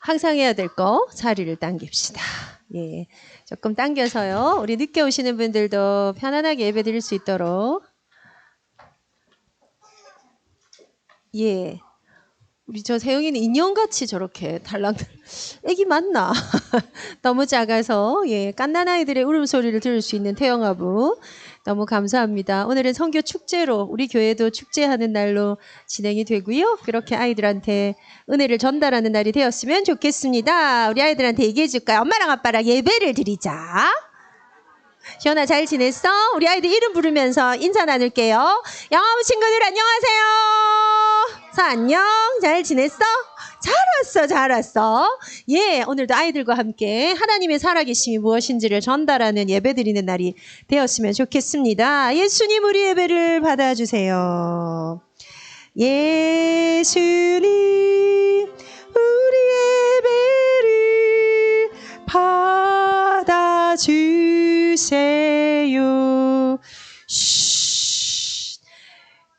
항상 해야 될 거 자리를 당깁시다. 예, 조금 당겨서요. 우리 늦게 오시는 분들도 편안하게 예배 드릴 수 있도록. 예, 우리 저 세영이는 인형같이 저렇게 달랑 애기 맞나? 너무 작아서 예, 갓난 아이들의 울음소리를 들을 수 있는 태영아부 너무 감사합니다. 오늘은 선교 축제로 우리 교회도 축제하는 날로 진행이 되고요. 그렇게 아이들한테 은혜를 전달하는 날이 되었으면 좋겠습니다. 우리 아이들한테 얘기해 줄까요? 엄마랑 아빠랑 예배를 드리자. 시원아 잘 지냈어? 우리 아이들 이름 부르면서 인사 나눌게요. 영아부 친구들 안녕하세요. 안녕. 잘 지냈어? 잘 왔어. 예, 오늘도 아이들과 함께 하나님의 살아계심이 무엇인지를 전달하는 예배 드리는 날이 되었으면 좋겠습니다. 예수님 우리 예배를 받아주세요. 예수님 우리 예배를 받아주세요.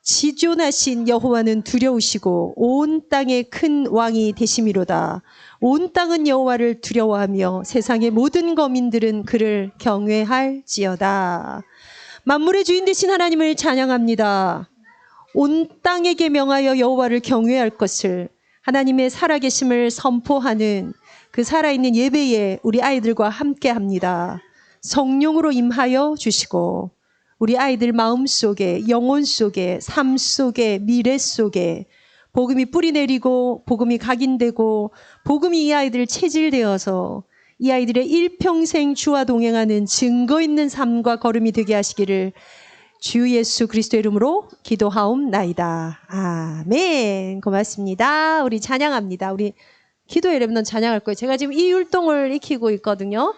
지존하신 여호와는 두려우시고 온 땅의 큰 왕이 되심이로다. 온 땅은 여호와를 두려워하며 세상의 모든 거민들은 그를 경외할지어다. 만물의 주인 되신 하나님을 찬양합니다. 온 땅에게 명하여 여호와를 경외할 것을 하나님의 살아계심을 선포하는 그 살아있는 예배에 우리 아이들과 함께합니다. 성령으로 임하여 주시고 우리 아이들 마음속에 영혼 속에 삶 속에 미래 속에 복음이 뿌리내리고 복음이 각인되고 복음이 이 아이들 체질되어서 이 아이들의 일평생 주와 동행하는 증거 있는 삶과 걸음이 되게 하시기를 주 예수 그리스도의 이름으로 기도하옵나이다. 아멘. 고맙습니다. 우리 찬양합니다. 우리 기도의 렘넌트 찬양할 거예요. 제가 지금 이 율동을 익히고 있거든요.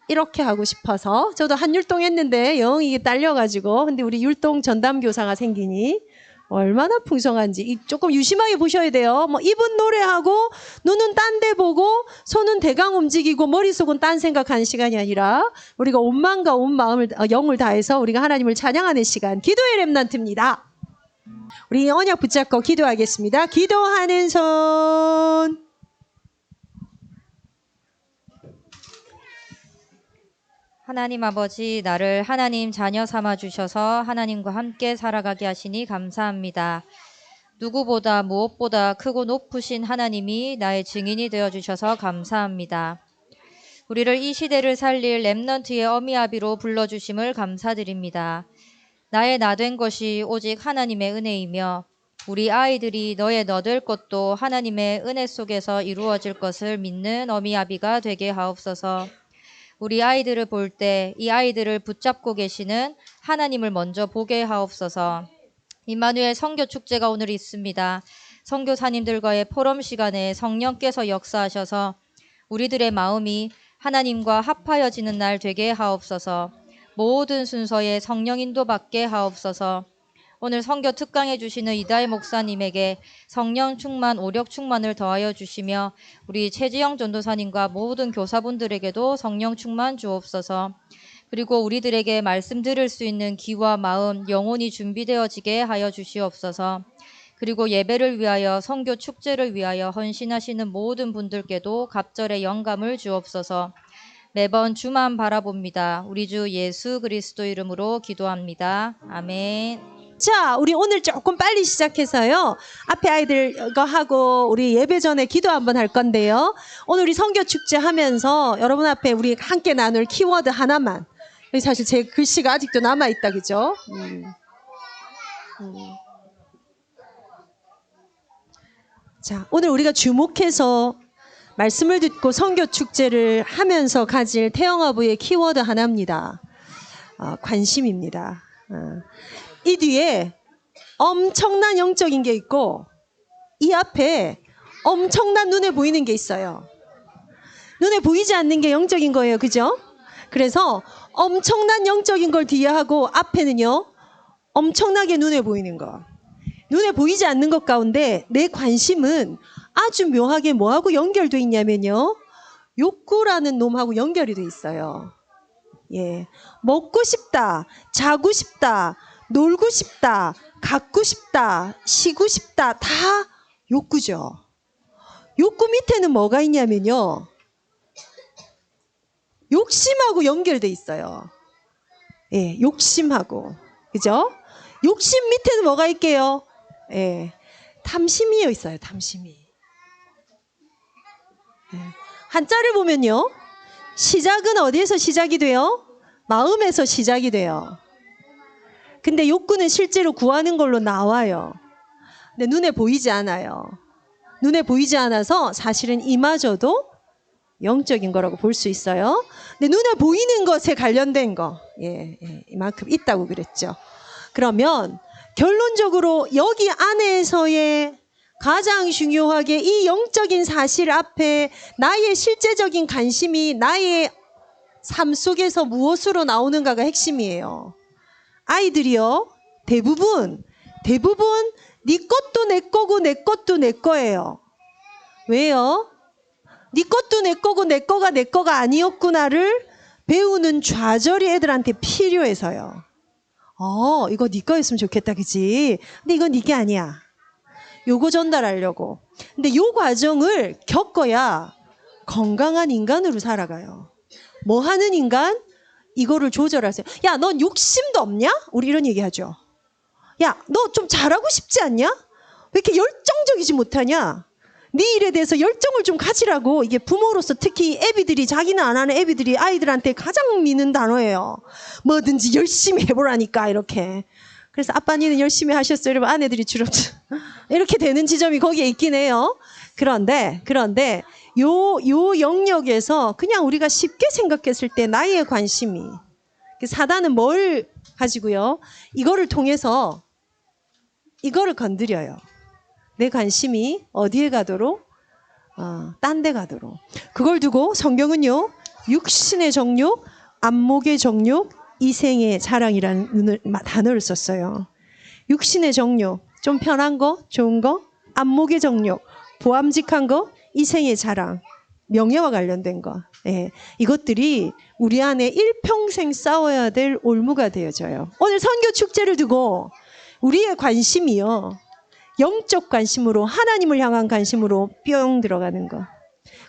이렇게 하고 싶어서 저도 한 율동 했는데 영 이게 딸려가지고 근데 우리 율동 전담교사가 생기니 얼마나 풍성한지 조금 유심하게 보셔야 돼요. 뭐 입은 노래하고 눈은 딴 데 보고 손은 대강 움직이고 머릿속은 딴 생각하는 시간이 아니라 우리가 온 마음과 온 마음을 영을 다해서 우리가 하나님을 찬양하는 시간 기도의 렘넌트입니다. 우리 언약 붙잡고 기도하겠습니다. 기도하는 손. 하나님 아버지, 나를 하나님 자녀 삼아 주셔서 하나님과 함께 살아가게 하시니 감사합니다. 누구보다 무엇보다 크고 높으신 하나님이 나의 증인이 되어 주셔서 감사합니다. 우리를 이 시대를 살릴 렘넌트의 어미아비로 불러주심을 감사드립니다. 나의 나 된 것이 오직 하나님의 은혜이며 우리 아이들이 너의 너 될 것도 하나님의 은혜 속에서 이루어질 것을 믿는 어미아비가 되게 하옵소서. 우리 아이들을 볼 때 이 아이들을 붙잡고 계시는 하나님을 먼저 보게 하옵소서. 임마누엘 선교 축제가 오늘 있습니다. 선교사님들과의 포럼 시간에 성령께서 역사하셔서 우리들의 마음이 하나님과 합하여지는 날 되게 하옵소서. 모든 순서에 성령 인도받게 하옵소서. 오늘 선교 특강해 주시는 이다혜 목사님에게 성령 충만, 오력 충만을 더하여 주시며 우리 최지영 전도사님과 모든 교사분들에게도 성령 충만 주옵소서. 그리고 우리들에게 말씀 들을 수 있는 귀와 마음, 영혼이 준비되어지게 하여 주시옵소서. 그리고 예배를 위하여 선교 축제를 위하여 헌신하시는 모든 분들께도 갑절의 영감을 주옵소서. 매번 주만 바라봅니다. 우리 주 예수 그리스도 이름으로 기도합니다. 아멘. 자, 우리 오늘 조금 빨리 시작해서요. 앞에 아이들과 하고 우리 예배 전에 기도 한번 할 건데요. 오늘 우리 선교 축제 하면서 여러분 앞에 우리 함께 나눌 키워드 하나만. 여기 사실 제 글씨가 아직도 남아있다, 그죠? 자, 오늘 우리가 주목해서 말씀을 듣고 선교 축제를 하면서 가질 태영아부의 키워드 하나입니다. 관심입니다. 이 뒤에 엄청난 영적인 게 있고 이 앞에 엄청난 눈에 보이는 게 있어요. 눈에 보이지 않는 게 영적인 거예요. 그죠? 그래서 엄청난 영적인 걸 뒤에 하고 앞에는요. 엄청나게 눈에 보이는 거. 눈에 보이지 않는 것 가운데 내 관심은 아주 묘하게 뭐하고 연결돼 있냐면요. 욕구라는 놈하고 연결이 돼 있어요. 예, 먹고 싶다, 자고 싶다, 놀고 싶다, 갖고 싶다, 쉬고 싶다, 다 욕구죠. 욕구 밑에는 뭐가 있냐면요. 욕심하고 연결돼 있어요. 예, 욕심하고. 그죠? 욕심 밑에는 뭐가 있게요? 예, 탐심이 있어요, 탐심이. 예, 한자를 보면요. 시작은 어디에서 시작이 돼요? 마음에서 시작이 돼요. 근데 욕구는 실제로 구하는 걸로 나와요. 근데 눈에 보이지 않아요. 눈에 보이지 않아서 사실은 이마저도 영적인 거라고 볼 수 있어요. 근데 눈에 보이는 것에 관련된 거, 이만큼 있다고 그랬죠. 그러면 결론적으로 여기 안에서의 가장 중요하게 이 영적인 사실 앞에 나의 실제적인 관심이 나의 삶 속에서 무엇으로 나오는가가 핵심이에요. 아이들이요, 대부분 네 것도 내 거고 내 것도 내 거예요. 왜요? 네 것도 내 거고 내 거가 아니었구나를 배우는 좌절이 애들한테 필요해서요. 이거 네 거였으면 좋겠다, 그치? 근데 이건 네게 아니야. 요거 전달하려고. 근데 요 과정을 겪어야 건강한 인간으로 살아가요. 뭐 하는 인간? 이거를 조절하세요. 야, 넌 욕심도 없냐? 우리 이런 얘기 하죠. 야, 너 좀 잘하고 싶지 않냐? 왜 이렇게 열정적이지 못하냐? 네 일에 대해서 열정을 좀 가지라고. 이게 부모로서 특히 애비들이, 자기는 안 하는 애비들이 아이들한테 가장 미는 단어예요. 뭐든지 열심히 해보라니까, 이렇게. 그래서 아빠 니는 열심히 하셨어요. 이러면 아내들이 주로 이렇게 되는 지점이 거기에 있긴 해요. 그런데 요 영역에서 그냥 우리가 쉽게 생각했을 때 나의 관심이, 사단은 뭘 가지고요? 이거를 통해서 이거를 건드려요. 내 관심이 어디에 가도록? 딴 데 가도록. 그걸 두고 성경은요, 육신의 정욕, 안목의 정욕, 이생의 자랑이라는 단어를 썼어요. 육신의 정욕, 좀 편한 거, 좋은 거, 안목의 정욕, 보암직한 거, 이생의 자랑, 명예와 관련된 거. 예, 이것들이 우리 안에 일평생 싸워야 될 올무가 되어져요. 오늘 선교 축제를 두고 우리의 관심이요, 영적 관심으로, 하나님을 향한 관심으로 뿅 들어가는 거.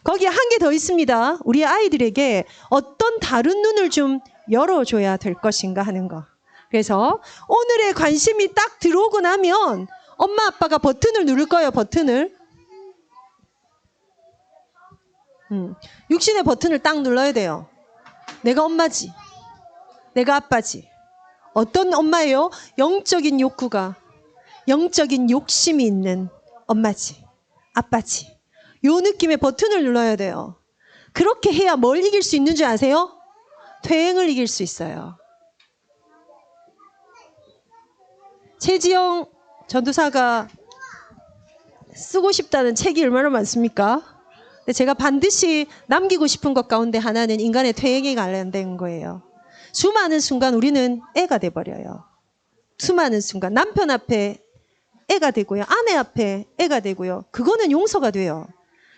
거기에 한 개 더 있습니다. 우리 아이들에게 어떤 다른 눈을 좀 열어줘야 될 것인가 하는 거. 그래서 오늘의 관심이 딱 들어오고 나면 엄마 아빠가 버튼을 누를 거예요. 버튼을. 육신의 버튼을 딱 눌러야 돼요. 내가 엄마지, 내가 아빠지. 어떤 엄마예요? 영적인 욕구가, 영적인 욕심이 있는 엄마지, 아빠지. 요 느낌의 버튼을 눌러야 돼요. 그렇게 해야 뭘 이길 수 있는 줄 아세요? 퇴행을 이길 수 있어요. 최지영 전도사가 쓰고 싶다는 책이 얼마나 많습니까? 근데 제가 반드시 남기고 싶은 것 가운데 하나는 인간의 퇴행에 관련된 거예요. 수많은 순간 우리는 애가 돼버려요. 수많은 순간 남편 앞에 애가 되고요, 아내 앞에 애가 되고요. 그거는 용서가 돼요.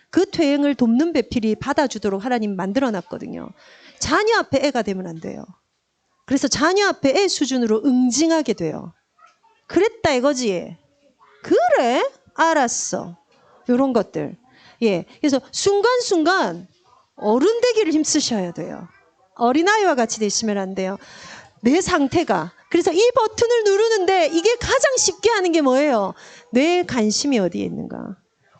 그 퇴행을 돕는 배필이 받아주도록 하나님 만들어놨거든요. 자녀 앞에 애가 되면 안 돼요. 그래서 자녀 앞에 애 수준으로 응징하게 돼요. 그랬다 이거지. 그래? 알았어. 이런 것들. 예, 그래서 순간순간 어른 되기를 힘쓰셔야 돼요. 어린아이와 같이 되시면 안 돼요. 내 상태가. 그래서 이 버튼을 누르는데 이게 가장 쉽게 하는 게 뭐예요? 내 관심이 어디에 있는가.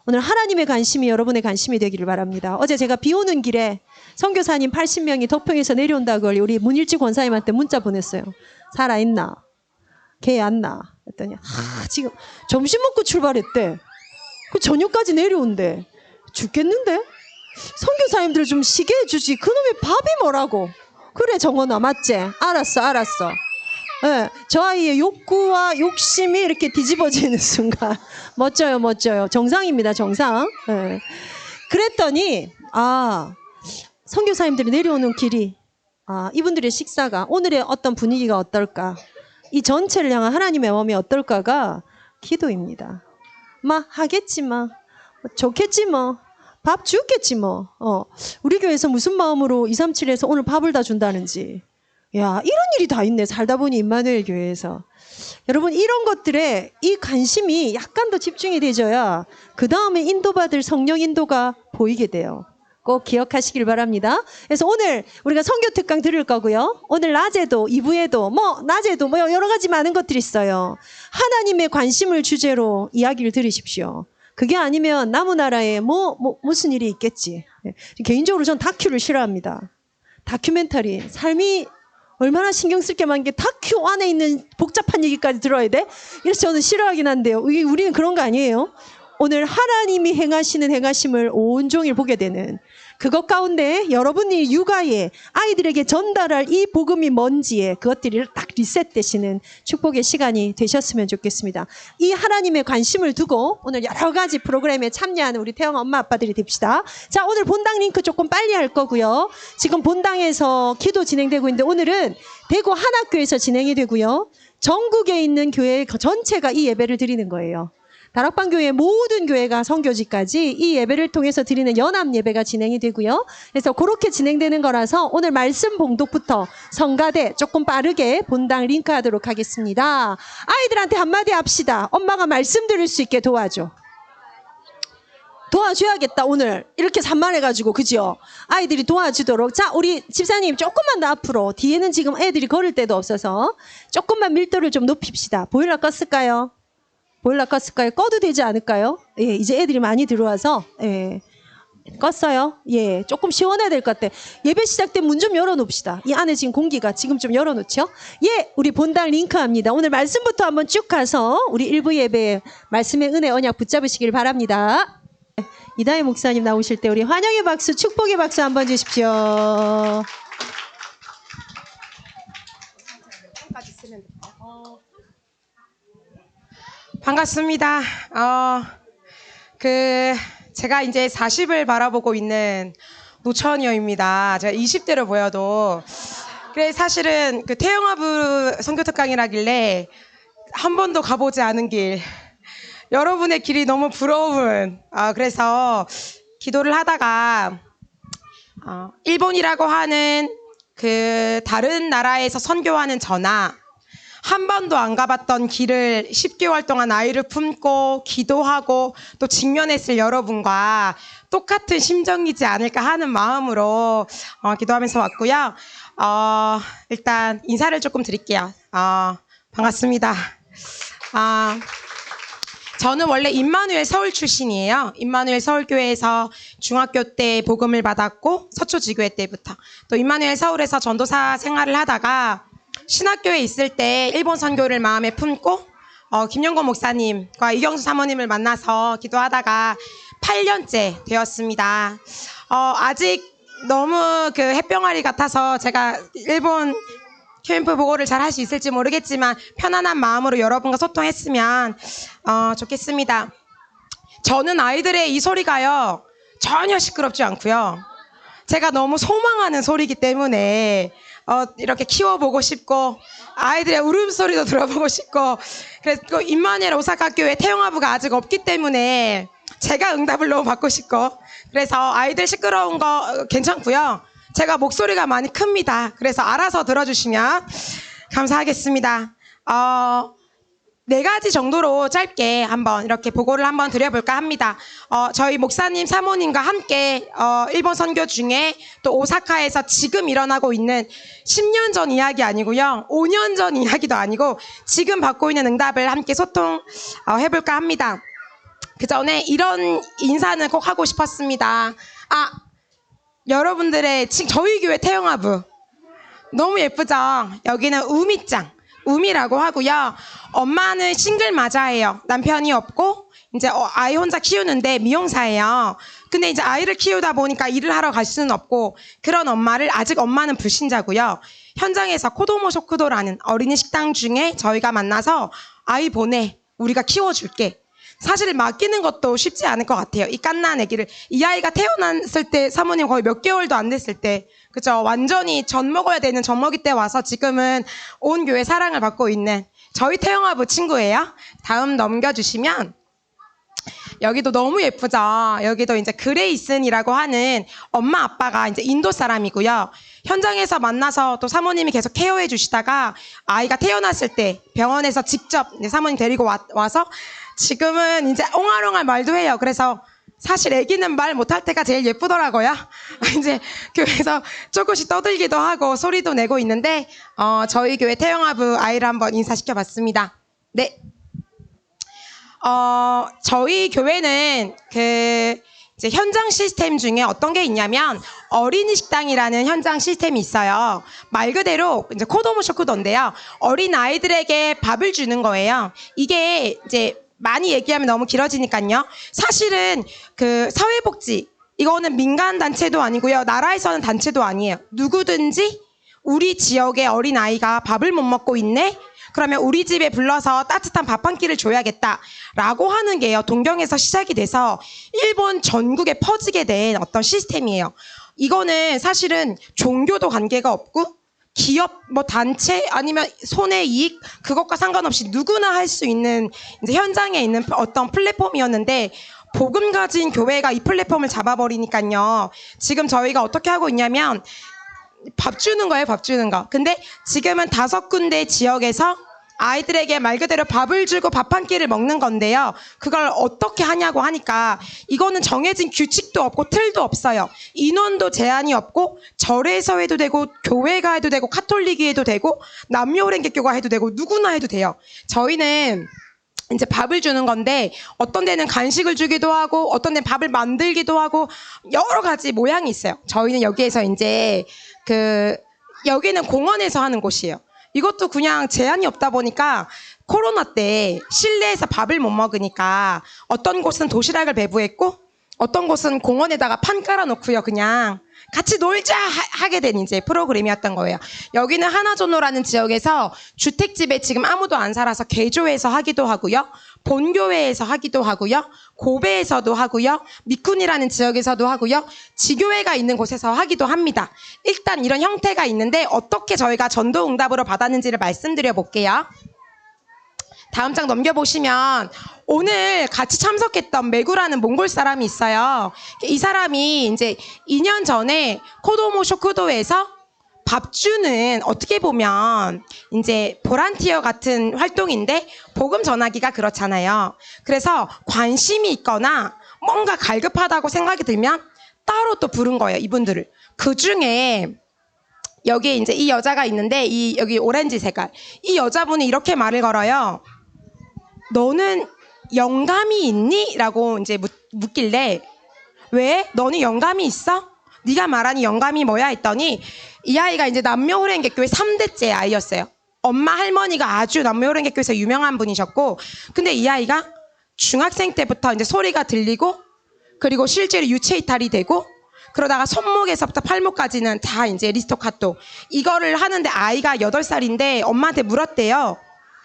오늘 하나님의 관심이 여러분의 관심이 되기를 바랍니다. 어제 제가 비 오는 길에 선교사님 80명이 덕평에서 내려온다고 우리 문일지 권사님한테 문자 보냈어요. 살아있나? 걔 안 나? 했더니 지금 점심 먹고 출발했대. 그 저녁까지 내려온대. 죽겠는데? 선교사님들 좀 쉬게 해주지. 그놈의 밥이 뭐라고. 그래 정원아, 맞지? 알았어. 네, 저 아이의 욕구와 욕심이 이렇게 뒤집어지는 순간 멋져요. 정상입니다, 정상. 네. 그랬더니 선교사님들이 내려오는 길이, 이분들의 식사가, 오늘의 어떤 분위기가 어떨까, 이 전체를 향한 하나님의 마음이 어떨까가 기도입니다. 하겠지 좋겠지 밥 주겠지 우리 교회에서 무슨 마음으로 237에서 오늘 밥을 다 준다는지 야, 이런 일이 다 있네. 살다 보니 임마누엘 교회에서. 여러분, 이런 것들에 이 관심이 약간 더 집중이 되져야 그 다음에 인도받을 성령 인도가 보이게 돼요. 꼭 기억하시길 바랍니다. 그래서 오늘 우리가 선교 특강 들을 거고요. 오늘 낮에도 2부에도 낮에도 여러 가지 많은 것들이 있어요. 하나님의 관심을 주제로 이야기를 들으십시오. 그게 아니면 남은 나라에 무슨 일이 있겠지. 개인적으로 전 다큐를 싫어합니다. 다큐멘터리. 삶이 얼마나 신경 쓸 게 많은 게 다큐 안에 있는 복잡한 얘기까지 들어야 돼? 이래서 저는 싫어하긴 한데요. 우리는 그런 거 아니에요. 오늘 하나님이 행하시는 행하심을 온종일 보게 되는 그것 가운데 여러분이 육아에 아이들에게 전달할 이 복음이 뭔지에 그것들이 딱 리셋되시는 축복의 시간이 되셨으면 좋겠습니다. 이 하나님의 관심을 두고 오늘 여러 가지 프로그램에 참여하는 우리 태영 엄마 아빠들이 됩시다. 자, 오늘 본당 링크 조금 빨리 할 거고요. 지금 본당에서 기도 진행되고 있는데 오늘은 대구 한학교에서 진행이 되고요. 전국에 있는 교회 전체가 이 예배를 드리는 거예요. 다락방교회 모든 교회가 선교지까지 이 예배를 통해서 드리는 연합 예배가 진행이 되고요. 그래서 그렇게 진행되는 거라서 오늘 말씀 봉독부터 성가대 조금 빠르게 본당 링크하도록 하겠습니다. 아이들한테 한마디 합시다. 엄마가 말씀 들을 수 있게 도와줘. 도와줘야겠다. 오늘 이렇게 산만해가지고 그죠? 아이들이 도와주도록. 자, 우리 집사님 조금만 더 앞으로. 뒤에는 지금 애들이 걸을 데도 없어서 조금만 밀도를 좀 높입시다. 보일러 껐을까요? 보일러 껐을까요? 꺼도 되지 않을까요? 예, 이제 애들이 많이 들어와서 예, 껐어요. 예, 조금 시원해야 될 것 같아. 예배 시작 때 문 좀 열어놓읍시다. 이 안에 지금 공기가 지금 좀 열어놓죠? 예, 우리 본당 링크합니다. 오늘 말씀부터 한번 쭉 가서 우리 일부 예배 말씀의 은혜 언약 붙잡으시길 바랍니다. 이다혜 목사님 나오실 때 우리 환영의 박수, 축복의 박수 한번 주십시오. 반갑습니다. 제가 이제 40을 바라보고 있는 노처녀입니다. 제가 20대로 보여도. 그래, 사실은 그 태영아부 선교특강이라길래 한 번도 가보지 않은 길. 여러분의 길이 너무 부러운. 그래서 기도를 하다가, 일본이라고 하는 그 다른 나라에서 선교하는 저나, 한 번도 안 가봤던 길을 10개월 동안 아이를 품고 기도하고 또 직면했을 여러분과 똑같은 심정이지 않을까 하는 마음으로 기도하면서 왔고요. 일단 인사를 조금 드릴게요. 반갑습니다. 저는 원래 임마누엘 서울 출신이에요. 임마누엘 서울교회에서 중학교 때 복음을 받았고 서초지교회 때부터 또 임마누엘 서울에서 전도사 생활을 하다가 신학교에 있을 때 일본 선교를 마음에 품고 김영건 목사님과 이경수 사모님을 만나서 기도하다가 8년째 되었습니다. 아직 너무 그 햇병아리 같아서 제가 일본 캠프 보고를 잘 할 수 있을지 모르겠지만 편안한 마음으로 여러분과 소통했으면 좋겠습니다. 저는 아이들의 이 소리가요 전혀 시끄럽지 않고요. 제가 너무 소망하는 소리이기 때문에 이렇게 키워보고 싶고 아이들의 울음소리도 들어보고 싶고 그래서 또 임마누엘 오사카 교회 태영아부가 아직 없기 때문에 제가 응답을 너무 받고 싶고 그래서 아이들 시끄러운 거 괜찮고요. 제가 목소리가 많이 큽니다. 그래서 알아서 들어주시면 감사하겠습니다. 4가지 정도로 짧게 한번 이렇게 보고를 한번 드려볼까 합니다. 저희 목사님 사모님과 함께 일본 선교 중에 또 오사카에서 지금 일어나고 있는 10년 전 이야기 아니고요. 5년 전 이야기도 아니고 지금 받고 있는 응답을 함께 소통해볼까 합니다. 그 전에 이런 인사는 꼭 하고 싶었습니다. 여러분들의 저희 교회 태영아부 너무 예쁘죠? 여기는 우미짱 우미라고 하고요. 엄마는 싱글 마자예요. 남편이 없고 이제 아이 혼자 키우는데 미용사예요. 근데 이제 아이를 키우다 보니까 일을 하러 갈 수는 없고 그런 엄마를 아직 엄마는 불신자고요. 현장에서 코도모 쇼크도라는 어린이 식당 중에 저희가 만나서 아이 보내 우리가 키워줄게. 사실 맡기는 것도 쉽지 않을 것 같아요. 이 갓난 아기를 이 아이가 태어났을 때 사모님 거의 몇 개월도 안 됐을 때 그죠? 완전히 젖 먹어야 되는 젖먹이 때 와서 지금은 온 교회 사랑을 받고 있는 저희 태영아부 친구예요. 다음 넘겨주시면 여기도 너무 예쁘죠? 여기도 이제 그레이슨이라고 하는 엄마 아빠가 이제 인도 사람이고요. 현장에서 만나서 또 사모님이 계속 케어해 주시다가 아이가 태어났을 때 병원에서 직접 이제 사모님 데리고 와서 지금은 이제 옹알옹알 말도 해요. 그래서 사실 아기는 말 못할 때가 제일 예쁘더라고요. 이제 교회에서 조금씩 떠들기도 하고 소리도 내고 있는데 저희 교회 태영아부 아이를 한번 인사시켜봤습니다. 네. 저희 교회는 이제 현장 시스템 중에 어떤 게 있냐면 어린이 식당이라는 현장 시스템이 있어요. 말 그대로 이제 코도모 쇼크도인데요. 어린 아이들에게 밥을 주는 거예요. 이게 이제 많이 얘기하면 너무 길어지니까요. 사실은 사회복지 이거는 민간 단체도 아니고요. 나라에서는 단체도 아니에요. 누구든지 우리 지역의 어린 아이가 밥을 못 먹고 있네. 그러면 우리 집에 불러서 따뜻한 밥 한 끼를 줘야겠다라고 하는 게요. 동경에서 시작이 돼서 일본 전국에 퍼지게 된 어떤 시스템이에요. 이거는 사실은 종교도 관계가 없고 기업, 단체 아니면 손해 이익 그것과 상관없이 누구나 할 수 있는 이제 현장에 있는 어떤 플랫폼이었는데 복음 가진 교회가 이 플랫폼을 잡아버리니까요. 지금 저희가 어떻게 하고 있냐면 밥 주는 거예요, 밥 주는 거. 근데 지금은 5군데 지역에서 아이들에게 말 그대로 밥을 주고 밥 한 끼를 먹는 건데요. 그걸 어떻게 하냐고 하니까 이거는 정해진 규칙도 없고 틀도 없어요. 인원도 제한이 없고 절에서 해도 되고 교회가 해도 되고 카톨릭이 해도 되고 남녀오랜개교가 해도 되고 누구나 해도 돼요. 저희는 이제 밥을 주는 건데 어떤 데는 간식을 주기도 하고 어떤 데는 밥을 만들기도 하고 여러 가지 모양이 있어요. 저희는 여기에서 이제 여기는 공원에서 하는 곳이에요. 이것도 그냥 제한이 없다 보니까 코로나 때 실내에서 밥을 못 먹으니까 어떤 곳은 도시락을 배부했고 어떤 곳은 공원에다가 판 깔아놓고요. 그냥 같이 놀자 하게 된 이제 프로그램이었던 거예요. 여기는 하나조노라는 지역에서 주택집에 지금 아무도 안 살아서 개조해서 하기도 하고요. 본교회에서 하기도 하고요. 고베에서도 하고요. 미쿤이라는 지역에서도 하고요. 지교회가 있는 곳에서 하기도 합니다. 일단 이런 형태가 있는데 어떻게 저희가 전도응답으로 받았는지를 말씀드려 볼게요. 다음 장 넘겨보시면 오늘 같이 참석했던 메구라는 몽골 사람이 있어요. 이 사람이 이제 2년 전에 코도모 쇼크도에서 밥 주는 어떻게 보면 이제 보란티어 같은 활동인데 복음 전하기가 그렇잖아요. 그래서 관심이 있거나 뭔가 갈급하다고 생각이 들면 따로 또 부른 거예요. 이분들을. 그 중에 여기에 이제 이 여자가 있는데 여기 오렌지 색깔. 이 여자분이 이렇게 말을 걸어요. 너는 영감이 있니? 라고 이제 묻길래 왜? 너는 영감이 있어? 네가 말하는 영감이 뭐야? 했더니 이 아이가 이제 남녀호랭개교회 3대째 아이였어요. 엄마 할머니가 아주 남녀호랭개교회에서 유명한 분이셨고 근데 이 아이가 중학생 때부터 이제 소리가 들리고 그리고 실제로 유체 이탈이 되고 그러다가 손목에서부터 팔목까지는 다 이제 리스토카토 이거를 하는데 아이가 8살인데 엄마한테 물었대요.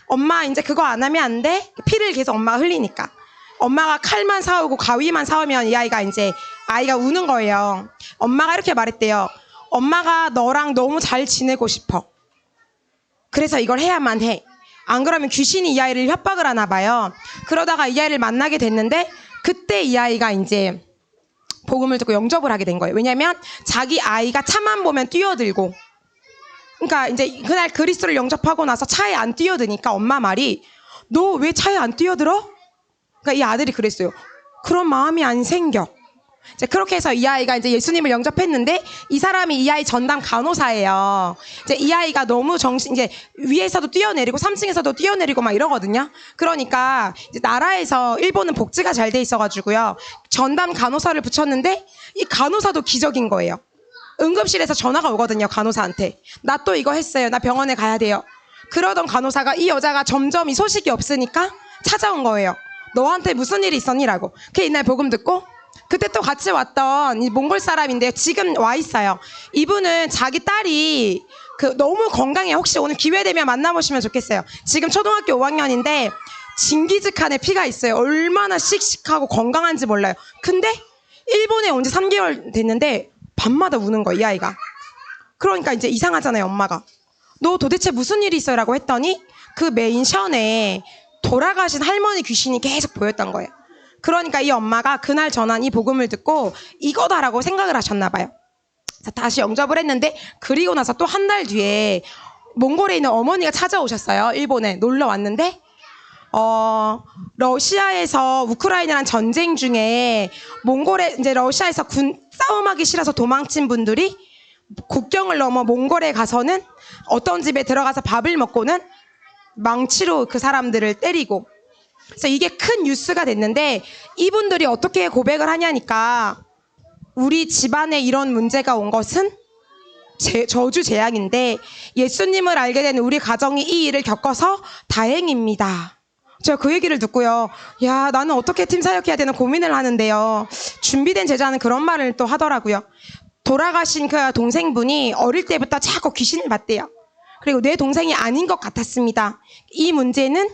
엄마 이제 그거 안 하면 안 돼? 피를 계속 엄마가 흘리니까. 엄마가 칼만 사오고 가위만 사오면 이 아이가 우는 거예요. 엄마가 이렇게 말했대요. 엄마가 너랑 너무 잘 지내고 싶어. 그래서 이걸 해야만 해. 안 그러면 귀신이 이 아이를 협박을 하나 봐요. 그러다가 이 아이를 만나게 됐는데 그때 이 아이가 이제 복음을 듣고 영접을 하게 된 거예요. 왜냐면 자기 아이가 차만 보면 뛰어들고 그러니까 이제 그날 그리스도를 영접하고 나서 차에 안 뛰어드니까 엄마 말이 너 왜 차에 안 뛰어들어? 그러니까 이 아들이 그랬어요. 그런 마음이 안 생겨. 이제 그렇게 해서 이 아이가 이제 예수님을 영접했는데 이 사람이 이 아이 전담 간호사예요. 이제 이 아이가 너무 이제 위에서도 뛰어내리고 3층에서도 뛰어내리고 막 이러거든요. 그러니까 이제 나라에서 일본은 복지가 잘 돼 있어가지고요. 전담 간호사를 붙였는데 이 간호사도 기적인 거예요. 응급실에서 전화가 오거든요. 간호사한테. 나 또 이거 했어요. 나 병원에 가야 돼요. 그러던 간호사가 이 여자가 점점 이 소식이 없으니까 찾아온 거예요. 너한테 무슨 일이 있었니라고. 그 이날 복음 듣고 그때 또 같이 왔던 이 몽골 사람인데요. 지금 와 있어요. 이분은 자기 딸이 너무 건강해. 혹시 오늘 기회 되면 만나보시면 좋겠어요. 지금 초등학교 5학년인데 징기즈칸의 피가 있어요. 얼마나 씩씩하고 건강한지 몰라요. 근데 일본에 온 지 3개월 됐는데 밤마다 우는 거야, 이 아이가. 그러니까 이제 이상하잖아요, 엄마가. 너 도대체 무슨 일이 있어요? 라고 했더니 그 메인션에 돌아가신 할머니 귀신이 계속 보였던 거예요. 그러니까 이 엄마가 그날 전한 이 복음을 듣고 이거다라고 생각을 하셨나 봐요. 다시 영접을 했는데 그리고 나서 또 한 달 뒤에 몽골에 있는 어머니가 찾아오셨어요. 일본에 놀러 왔는데 러시아에서 우크라이나랑 전쟁 중에 몽골에 이제 러시아에서 군 싸움하기 싫어서 도망친 분들이 국경을 넘어 몽골에 가서는 어떤 집에 들어가서 밥을 먹고는 망치로 그 사람들을 때리고, 그래서 이게 큰 뉴스가 됐는데 이분들이 어떻게 고백을 하냐니까 우리 집안에 이런 문제가 온 것은 저주 재앙인데 예수님을 알게 된 우리 가정이 이 일을 겪어서 다행입니다. 제가 그 얘기를 듣고요. 야, 나는 어떻게 팀 사역해야 되나 고민을 하는데요. 준비된 제자는 그런 말을 또 하더라고요. 돌아가신 그 동생분이 어릴 때부터 자꾸 귀신을 봤대요. 그리고 내 동생이 아닌 것 같았습니다. 이 문제는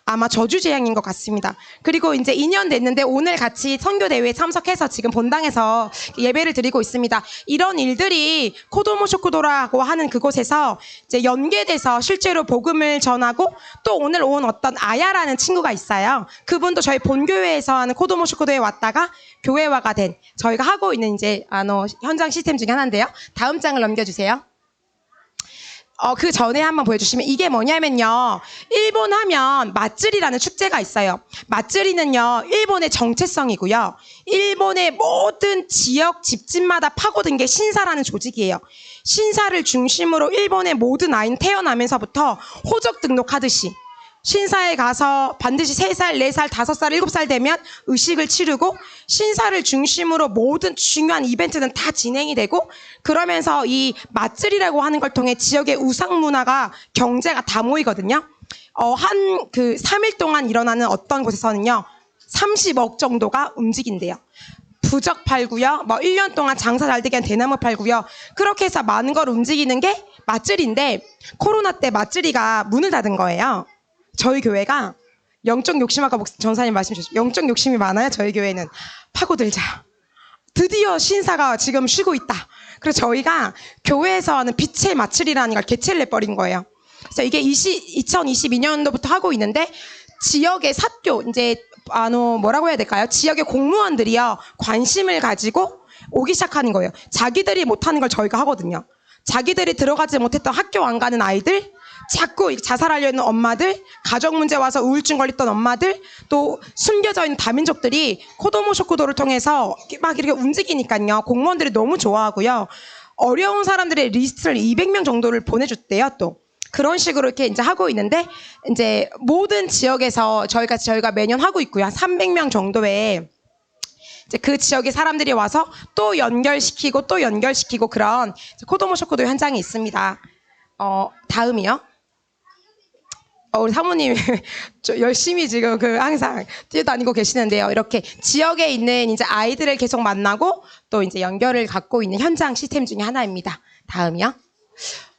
아마 저주재앙인 것 같습니다. 그리고 이제 2년 됐는데 오늘 같이 선교대회에 참석해서 지금 본당에서 예배를 드리고 있습니다. 이런 일들이 코도모쇼쿠도라고 하는 그곳에서 이제 연계돼서 실제로 복음을 전하고, 또 오늘 온 어떤 아야라는 친구가 있어요. 그분도 저희 본교회에서 하는 코도모쇼쿠도에 왔다가 교회화가 된, 저희가 하고 있는 이제 현장 시스템 중에 하나인데요. 다음 장을 넘겨주세요. 그 전에 한번 보여주시면, 이게 뭐냐면요, 일본 하면 맞쓰리라는 축제가 있어요. 맞쓰리는요 일본의 정체성이고요, 일본의 모든 지역 집집마다 파고든 게 신사라는 조직이에요. 신사를 중심으로 일본의 모든 아이는 태어나면서부터 호적 등록하듯이 신사에 가서 반드시 3살, 4살, 5살, 7살 되면 의식을 치르고, 신사를 중심으로 모든 중요한 이벤트는 다 진행이 되고, 그러면서 이 맞쓰리라고 하는 걸 통해 지역의 우상 문화가, 경제가 다 모이거든요. 한 3일 동안 일어나는 어떤 곳에서는요 30억 정도가 움직인대요. 부적 팔고요, 1년 동안 장사 잘 되게 한 대나무 팔고요. 그렇게 해서 많은 걸 움직이는 게 맞쓰리인데, 코로나 때 맞쓰리가 문을 닫은 거예요. 저희 교회가 영적 욕심, 아까 전사님 말씀 주셨죠. 영적 욕심이 많아요. 저희 교회는 파고들자. 드디어 신사가 지금 쉬고 있다. 그래서 저희가 교회에서 하는 빛의 맞추리라는 걸 개최를 해버린 거예요. 그래서 이게 2022년도부터 하고 있는데, 지역의 사교, 이제 뭐라고 해야 될까요? 지역의 공무원들이요 관심을 가지고 오기 시작하는 거예요. 자기들이 못하는 걸 저희가 하거든요. 자기들이 들어가지 못했던 학교 안 가는 아이들, 자꾸 자살하려는 엄마들, 가정 문제 와서 우울증 걸렸던 엄마들, 또 숨겨져 있는 다민족들이 코도모쇼쿠도를 통해서 막 이렇게 움직이니까요 공무원들이 너무 좋아하고요, 어려운 사람들의 리스트를 200명 정도를 보내줬대요. 또 그런 식으로 이렇게 이제 하고 있는데, 이제 모든 지역에서 저희가 매년 하고 있고요. 한 300명 정도의 이제 그 지역의 사람들이 와서 또 연결시키고 그런 코도모쇼쿠도 현장이 있습니다. 다음이요. 우리 사모님 열심히 지금 항상 뛰어다니고 계시는데요. 이렇게 지역에 있는 이제 아이들을 계속 만나고 또 이제 연결을 갖고 있는 현장 시스템 중에 하나입니다. 다음이요.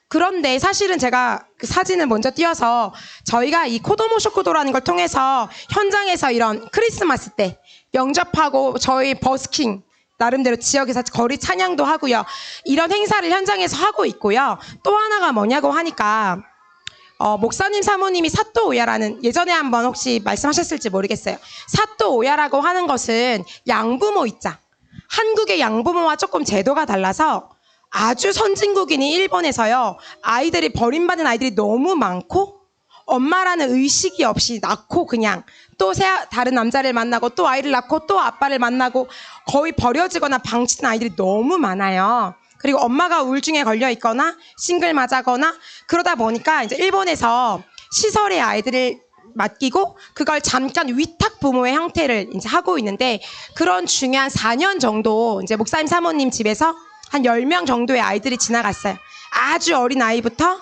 그런데 사실은 제가 그 사진을 먼저 띄워서, 저희가 이 코도모쇼쿠도라는 걸 통해서 현장에서 이런 크리스마스 때 영접하고, 저희 버스킹 나름대로 지역에서 거리 찬양도 하고요, 이런 행사를 현장에서 하고 있고요. 또 하나가 뭐냐고 하니까, 목사님 사모님이 사또 오야라는, 예전에 한번 혹시 말씀하셨을지 모르겠어요. 사또 오야라고 하는 것은 양부모 있자, 한국의 양부모와 조금 제도가 달라서 아주 선진국인 일본에서요 아이들이 버림받은 아이들이 너무 많고, 엄마라는 의식이 없이 낳고 그냥 또 다른 남자를 만나고 또 아이를 낳고 또 아빠를 만나고, 거의 버려지거나 방치된 아이들이 너무 많아요. 그리고 엄마가 우울증에 걸려 있거나 싱글마자거나, 그러다 보니까 이제 일본에서 시설에 아이들을 맡기고 그걸 잠깐 위탁 부모의 형태를 이제 하고 있는데, 그런 중요한 4년 정도 이제 목사님 사모님 집에서 한 10명 정도의 아이들이 지나갔어요. 아주 어린 아이부터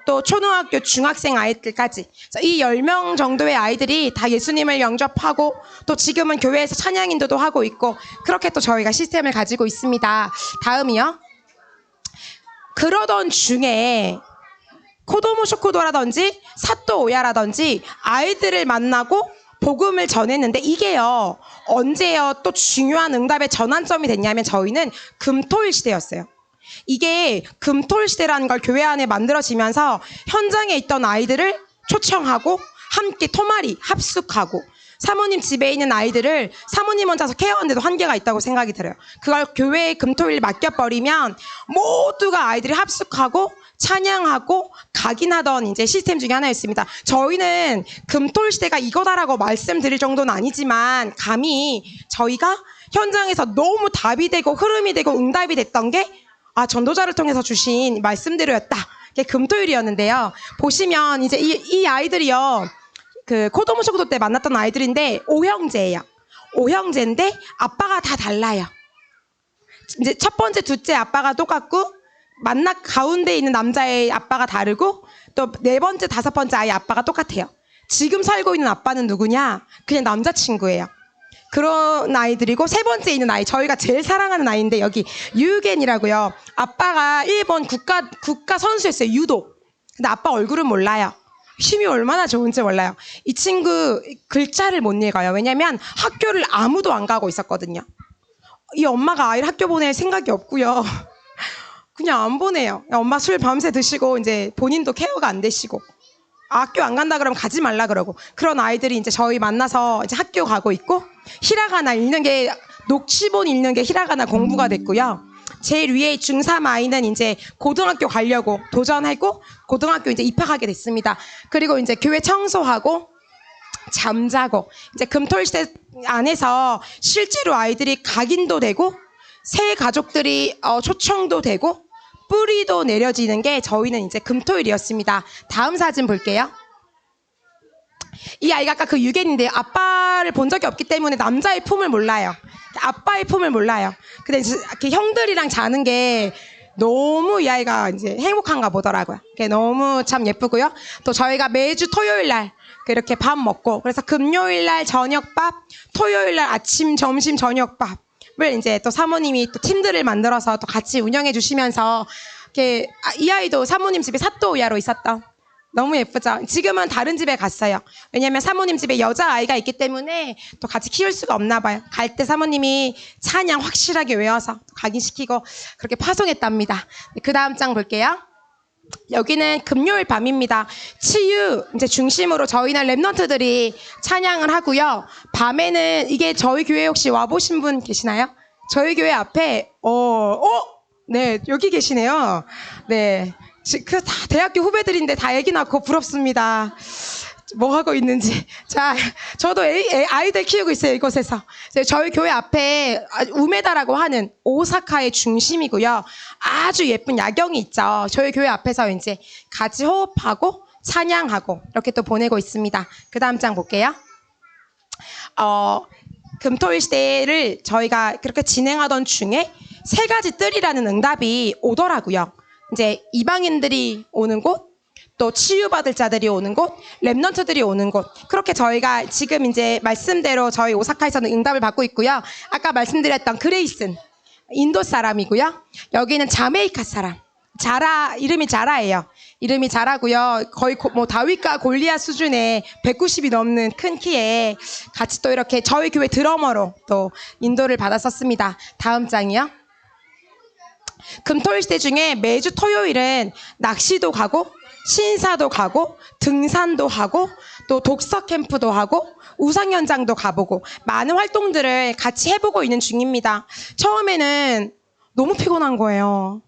또 초등학교 중학생 아이들까지. 이 10명 정도의 아이들이 다 예수님을 영접하고, 또 지금은 교회에서 찬양 인도도 하고 있고, 그렇게 또 저희가 시스템을 가지고 있습니다. 다음이요. 그러던 중에 코도모쇼쿠도라든지 사또 오야라든지 아이들을 만나고 복음을 전했는데, 이게요 언제요 또 중요한 응답의 전환점이 됐냐면, 저희는 금토일 시대였어요. 이게 금토일 시대라는 걸 교회 안에 만들어지면서 현장에 있던 아이들을 초청하고 함께 토마리 합숙하고, 사모님 집에 있는 아이들을 사모님 혼자서 케어하는데도 한계가 있다고 생각이 들어요. 그걸 교회에 금토일 맡겨버리면 모두가 아이들이 합숙하고 찬양하고 각인하던 이제 시스템 중에 하나였습니다. 저희는 금토일 시대가 이거다라고 말씀드릴 정도는 아니지만 감히 저희가 현장에서 너무 답이 되고 흐름이 되고 응답이 됐던 게 전도자를 통해서 주신 말씀대로였다. 그게 금토일이었는데요. 보시면 이제 이 아이들이요. 그 코도모쇼도 때 만났던 아이들인데 오형제예요. 오형제인데 아빠가 다 달라요. 이제 첫 번째, 둘째 아빠가 똑같고 가운데 있는 남자의 아빠가 다르고 또 네 번째, 다섯 번째 아이 아빠가 똑같아요. 지금 살고 있는 아빠는 누구냐? 그냥 남자친구예요. 그런 아이들이고 세 번째 있는 아이 저희가 제일 사랑하는 아이인데 여기 유겐이라고요. 아빠가 일본 국가 선수였어요. 유도. 근데 아빠 얼굴은 몰라요. 힘이 얼마나 좋은지 몰라요. 이 친구 글자를 못 읽어요. 왜냐면 학교를 아무도 안 가고 있었거든요. 이 엄마가 아이를 학교 보낼 생각이 없고요. 그냥 안 보내요. 엄마 술 밤새 드시고 이제 본인도 케어가 안 되시고 학교 안 간다 그러면 가지 말라 그러고 그런 아이들이 이제 저희 만나서 이제 학교 가고 있고 히라가나 읽는 게 녹취본 읽는 게 히라가나 공부가 됐고요. 제일 위에 중3 아이는 이제 고등학교 가려고 도전하고 고등학교 이제 입학하게 됐습니다. 그리고 이제 교회 청소하고 잠자고 이제 금토일 시대 안에서 실제로 아이들이 각인도 되고 새 가족들이 초청도 되고 뿌리도 내려지는 게 저희는 이제 금토일이었습니다. 다음 사진 볼게요. 이 아이가 아까 그 유겐인데 아빠를 본 적이 없기 때문에 남자의 품을 몰라요. 아빠의 품을 몰라요. 근데 이렇게 형들이랑 자는 게 너무 이 아이가 이제 행복한가 보더라고요. 그게 너무 참 예쁘고요. 또 저희가 매주 토요일 날 이렇게 밥 먹고 그래서 금요일 날 저녁밥, 토요일 날 아침, 점심, 저녁밥 을 이제 또 사모님이 또 팀들을 만들어서 또 같이 운영해 주시면서 이렇게 이 아이도 사모님 집에 사또우야로 있었던 너무 예쁘죠. 지금은 다른 집에 갔어요. 왜냐면 사모님 집에 여자아이가 있기 때문에 또 같이 키울 수가 없나 봐요. 갈 때 사모님이 찬양 확실하게 외워서 각인시키고 그렇게 파송했답니다. 그 다음 장 볼게요. 여기는 금요일 밤입니다. 치유 이제 중심으로 저희는 랩넌트들이 찬양을 하고요. 밤에는 이게 저희 교회 혹시 와보신 분 계시나요? 저희 교회 앞에 네 여기 계시네요. 네, 그 다 대학교 후배들인데 다 애기 낳고 부럽습니다. 뭐 하고 있는지. 자, 저도 아이들 키우고 있어요, 이곳에서. 저희 교회 앞에 우메다라고 하는 오사카의 중심이고요. 아주 예쁜 야경이 있죠. 저희 교회 앞에서 이제 같이 호흡하고 찬양하고 이렇게 또 보내고 있습니다. 그 다음 장 볼게요. 금토일 시대를 저희가 그렇게 진행하던 중에 세 가지 뜰이라는 응답이 오더라고요. 이제 이방인들이 오는 곳, 또 치유받을 자들이 오는 곳, 랩넌트들이 오는 곳. 그렇게 저희가 지금 이제 말씀대로 저희 오사카에서는 응답을 받고 있고요. 아까 말씀드렸던 그레이슨, 인도 사람이고요. 여기는 자메이카 사람. 이름이 자라예요. 이름이 자라고요. 거의 뭐 다윗과 골리앗 수준의 190이 넘는 큰 키에 같이 또 이렇게 저희 교회 드러머로 또 인도를 받았었습니다. 다음 장이요. 금토일 시대 중에 매주 토요일은 낚시도 가고 신사도 가고 등산도 하고 또 독서 캠프도 하고 우상 현장도 가보고 많은 활동들을 같이 해보고 있는 중입니다. 처음에는 너무 피곤한 거예요.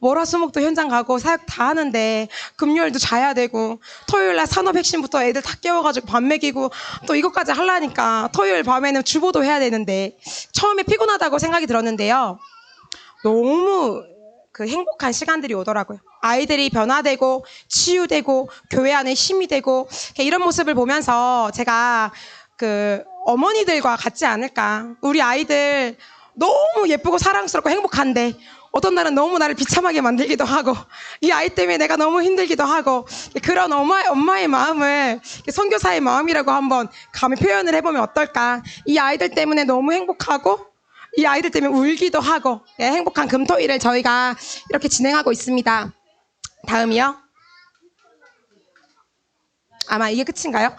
월화수목도 현장 가고 사역 다 하는데 금요일도 자야 되고 토요일날 산업 핵심부터 애들 다 깨워가지고 밥 먹이고 또 이것까지 하려니까 토요일 밤에는 주보도 해야 되는데 처음에 피곤하다고 생각이 들었는데요. 너무 그 행복한 시간들이 오더라고요. 아이들이 변화되고 치유되고 교회 안에 힘이 되고 이런 모습을 보면서 제가 그 어머니들과 같지 않을까. 우리 아이들 너무 예쁘고 사랑스럽고 행복한데 어떤 날은 너무 나를 비참하게 만들기도 하고 이 아이 때문에 내가 너무 힘들기도 하고 그런 엄마의 마음을 선교사의 마음이라고 한번 감히 표현을 해보면 어떨까. 이 아이들 때문에 너무 행복하고 이 아이들 때문에 울기도 하고 행복한 금토일을 저희가 이렇게 진행하고 있습니다. 다음이요. 아마 이게 끝인가요?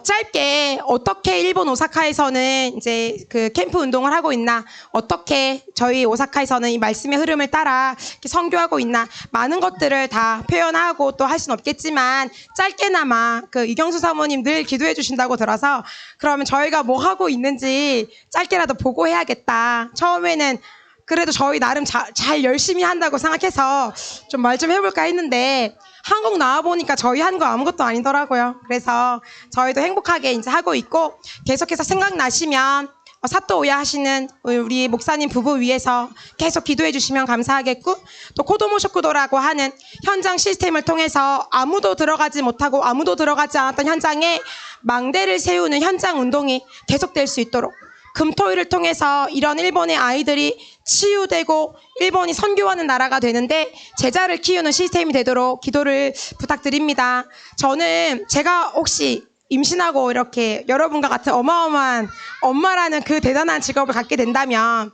짧게 어떻게 일본 오사카에서는 이제 그 캠프 운동을 하고 있나, 어떻게 저희 오사카에서는 이 말씀의 흐름을 따라 이렇게 선교하고 있나, 많은 것들을 다 표현하고 또 할 수는 없겠지만 짧게나마 그 이경수 사모님 늘 기도해 주신다고 들어서 그러면 저희가 뭐 하고 있는지 짧게라도 보고해야겠다. 처음에는 그래도 저희 나름 잘 열심히 한다고 생각해서 좀 말 좀 해볼까 했는데 한국 나와보니까 저희 한 거 아무것도 아니더라고요. 그래서 저희도 행복하게 이제 하고 있고 계속해서 생각나시면 사또 오야 하시는 우리 목사님 부부 위해서 계속 기도해 주시면 감사하겠고, 또 코도모 쇼쿠도라고 하는 현장 시스템을 통해서 아무도 들어가지 못하고 아무도 들어가지 않았던 현장에 망대를 세우는 현장 운동이 계속될 수 있도록 금토일을 통해서 이런 일본의 아이들이 치유되고 일본이 선교하는 나라가 되는데 제자를 키우는 시스템이 되도록 기도를 부탁드립니다. 저는 제가 혹시 임신하고 이렇게 여러분과 같은 어마어마한 엄마라는 그 대단한 직업을 갖게 된다면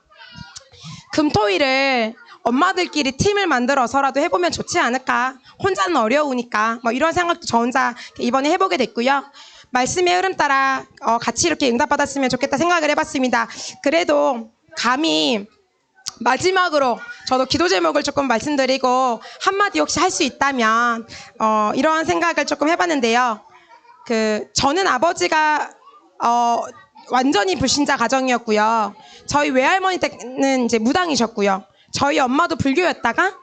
금토일을 엄마들끼리 팀을 만들어서라도 해보면 좋지 않을까. 혼자는 어려우니까 뭐 이런 생각도 저 혼자 이번에 해보게 됐고요. 말씀의 흐름 따라 같이 이렇게 응답받았으면 좋겠다 생각을 해봤습니다. 그래도 감히 마지막으로 저도 기도 제목을 조금 말씀드리고 한마디 혹시 할 수 있다면 이런 생각을 조금 해봤는데요. 저는 아버지가 완전히 불신자 가정이었고요. 저희 외할머니 때는 이제 무당이셨고요. 저희 엄마도 불교였다가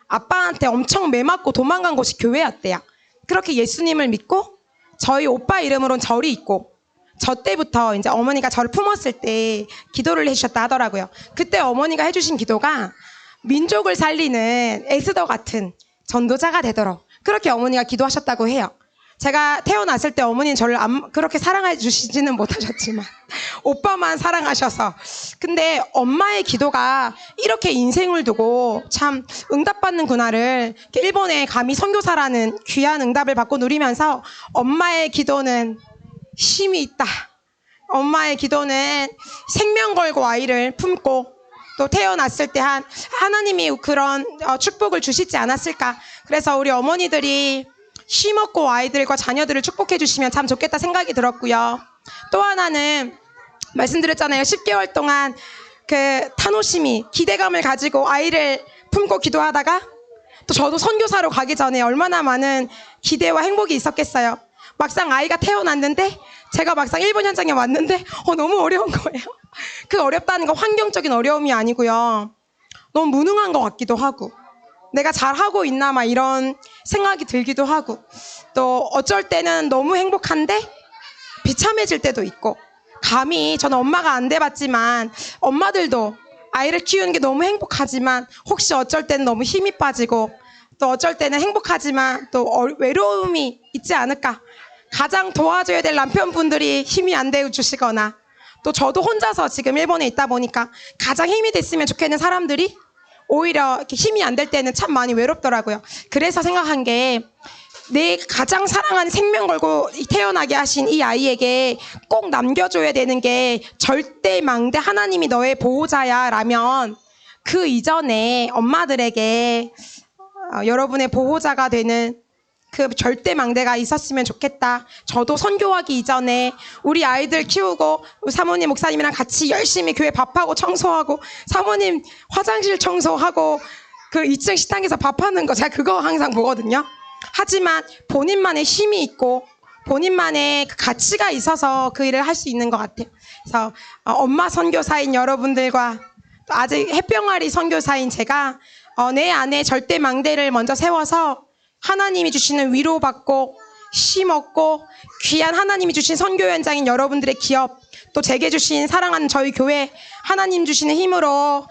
아빠한테 엄청 매맞고 도망간 곳이 교회였대요. 그렇게 예수님을 믿고 저희 오빠 이름으로는 절이 있고 저 때부터 이제 어머니가 저를 품었을 때 기도를 해주셨다 하더라고요. 그때 어머니가 해주신 기도가 민족을 살리는 에스더 같은 전도자가 되도록 그렇게 어머니가 기도하셨다고 해요. 제가 태어났을 때 어머니는 저를 그렇게 사랑해 주시지는 못하셨지만 오빠만 사랑하셔서, 근데 엄마의 기도가 이렇게 인생을 두고 참 응답받는구나를 일본에 감히 선교사라는 귀한 응답을 받고 누리면서 엄마의 기도는 힘이 있다. 엄마의 기도는 생명 걸고 아이를 품고 또 태어났을 때 하나님이 그런 축복을 주시지 않았을까. 그래서 우리 어머니들이 힘없고 아이들과 자녀들을 축복해 주시면 참 좋겠다 생각이 들었고요. 또 하나는 말씀드렸잖아요. 10개월 동안 그 타노심이 기대감을 가지고 아이를 품고 기도하다가 또 저도 선교사로 가기 전에 얼마나 많은 기대와 행복이 있었겠어요. 막상 아이가 태어났는데 제가 막상 일본 현장에 왔는데 너무 어려운 거예요. 그 어렵다는 건 환경적인 어려움이 아니고요. 너무 무능한 것 같기도 하고 내가 잘하고 있나 막 이런 생각이 들기도 하고, 또 어쩔 때는 너무 행복한데 비참해질 때도 있고, 감히 저는 엄마가 안 돼봤지만 엄마들도 아이를 키우는 게 너무 행복하지만 혹시 어쩔 때는 너무 힘이 빠지고 또 어쩔 때는 행복하지만 또 외로움이 있지 않을까. 가장 도와줘야 될 남편분들이 힘이 안 되어주시거나 또 저도 혼자서 지금 일본에 있다 보니까 가장 힘이 됐으면 좋겠는 사람들이 오히려 이렇게 힘이 안 될 때는 참 많이 외롭더라고요. 그래서 생각한 게 내 가장 사랑하는 생명 걸고 태어나게 하신 이 아이에게 꼭 남겨줘야 되는 게 절대 망대 하나님이 너의 보호자야 라면 그 이전에 엄마들에게 여러분의 보호자가 되는 그 절대 망대가 있었으면 좋겠다. 저도 선교하기 이전에 우리 아이들 키우고 사모님 목사님이랑 같이 열심히 교회 밥하고 청소하고 사모님 화장실 청소하고 그 2층 식당에서 밥하는 거 제가 그거 항상 보거든요. 하지만 본인만의 힘이 있고 본인만의 그 가치가 있어서 그 일을 할 수 있는 것 같아요. 그래서 엄마 선교사인 여러분들과 또 아직 햇병아리 선교사인 제가 내 안에 절대 망대를 먼저 세워서 하나님이 주시는 위로받고 힘 얻고 귀한 하나님이 주신 선교 현장인 여러분들의 기업, 또 제게 주신 사랑하는 저희 교회 하나님 주시는 힘으로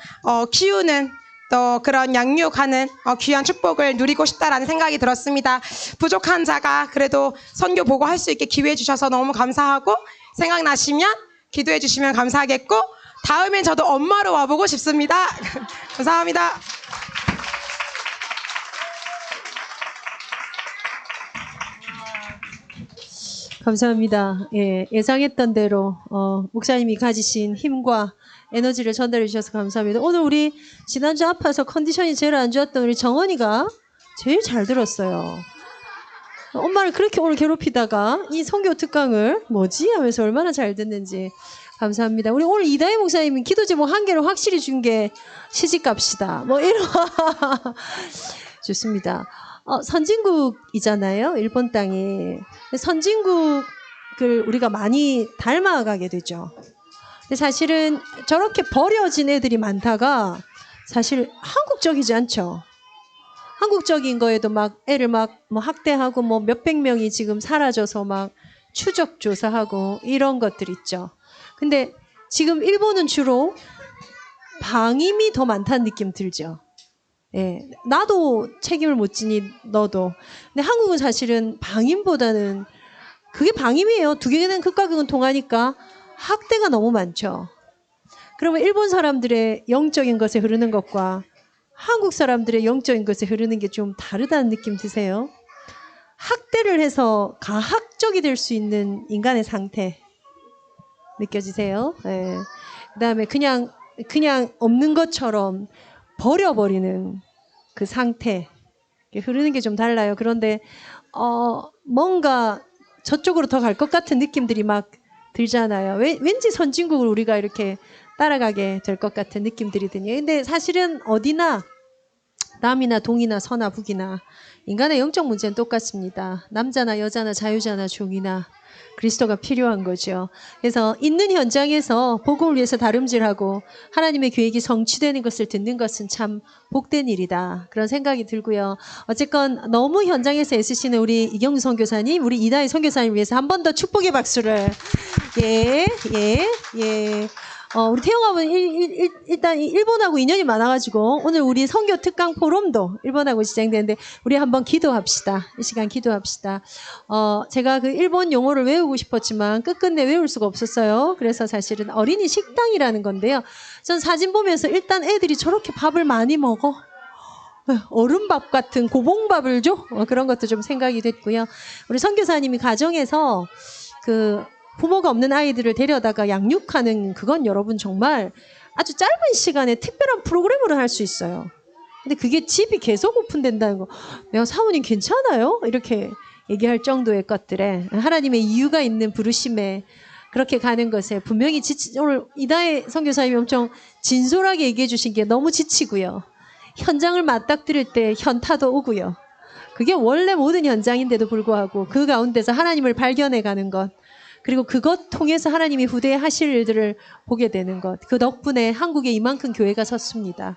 키우는 또 그런 양육하는 귀한 축복을 누리고 싶다라는 생각이 들었습니다. 부족한 자가 그래도 선교 보고 할 수 있게 기회 주셔서 너무 감사하고, 생각나시면 기도해 주시면 감사하겠고, 다음엔 저도 엄마로 와보고 싶습니다. 감사합니다. 감사합니다. 예, 예상했던 대로 목사님이 가지신 힘과 에너지를 전달해 주셔서 감사합니다. 오늘 우리 지난주 아파서 컨디션이 제일 안 좋았던 우리 정원이가 제일 잘 들었어요. 엄마를 그렇게 오늘 괴롭히다가 이 선교 특강을 뭐지 하면서 얼마나 잘 듣는지 감사합니다. 우리 오늘 이다희 목사님이 기도 제목 한 개를 확실히 준 게 시집 갑시다. 뭐 이런 좋습니다. 선진국이잖아요. 일본 땅이. 선진국을 우리가 많이 닮아가게 되죠. 근데 사실은 저렇게 버려진 애들이 많다가 사실 한국적이지 않죠. 한국적인 거에도 막 애를 막 뭐 학대하고 뭐 몇백 명이 지금 사라져서 막 추적 조사하고 이런 것들 있죠. 근데 지금 일본은 주로 방임이 더 많다는 느낌 들죠. 예, 나도 책임을 못 지니 너도. 근데 한국은 사실은 방임보다는 그게 방임이에요. 두 개는 극과 극은 통하니까 학대가 너무 많죠. 그러면 일본 사람들의 영적인 것에 흐르는 것과 한국 사람들의 영적인 것에 흐르는 게 좀 다르다는 느낌 드세요? 학대를 해서 가학적이 될 수 있는 인간의 상태 느껴지세요? 네. 그다음에 그냥 없는 것처럼 버려버리는 그 상태 흐르는 게 좀 달라요. 그런데 뭔가 저쪽으로 더 갈 것 같은 느낌들이 막 들잖아요. 왠지 선진국을 우리가 이렇게 따라가게 될 것 같은 느낌들이 드네요. 근데 사실은 어디나 남이나 동이나 서나 북이나 인간의 영적 문제는 똑같습니다. 남자나 여자나 자유자나 종이나 그리스도가 필요한 거죠. 그래서 있는 현장에서 복음을 위해서 다름질하고 하나님의 계획이 성취되는 것을 듣는 것은 참 복된 일이다. 그런 생각이 들고요. 어쨌건 너무 현장에서 애쓰시는 우리 이경수 선교사님, 우리 이다희 선교사님 위해서 한 번 더 축복의 박수를. 예. 우리 태영아분 일단 일본하고 인연이 많아가지고 오늘 우리 선교 특강 포럼도 일본하고 진행되는데 우리 한번 기도합시다. 이 시간 기도합시다. 제가 그 일본 용어를 외우고 싶었지만 끝끝내 외울 수가 없었어요. 그래서 사실은 어린이 식당이라는 건데요. 전 사진 보면서 일단 애들이 저렇게 밥을 많이 먹어. 얼음밥 같은 고봉밥을 줘? 그런 것도 좀 생각이 됐고요. 우리 선교사님이 가정에서 부모가 없는 아이들을 데려다가 양육하는 그건 여러분 정말 아주 짧은 시간에 특별한 프로그램으로 할 수 있어요. 근데 그게 집이 계속 오픈된다는 거, 내가 사모님 괜찮아요? 이렇게 얘기할 정도의 것들에 하나님의 이유가 있는 부르심에 그렇게 가는 것에 분명히 오늘 이다혜 선교사님이 엄청 진솔하게 얘기해 주신 게 너무 지치고요. 현장을 맞닥뜨릴 때 현타도 오고요. 그게 원래 모든 현장인데도 불구하고 그 가운데서 하나님을 발견해 가는 것, 그리고 그것 통해서 하나님이 후대에 하실 일들을 보게 되는 것. 그 덕분에 한국에 이만큼 교회가 섰습니다.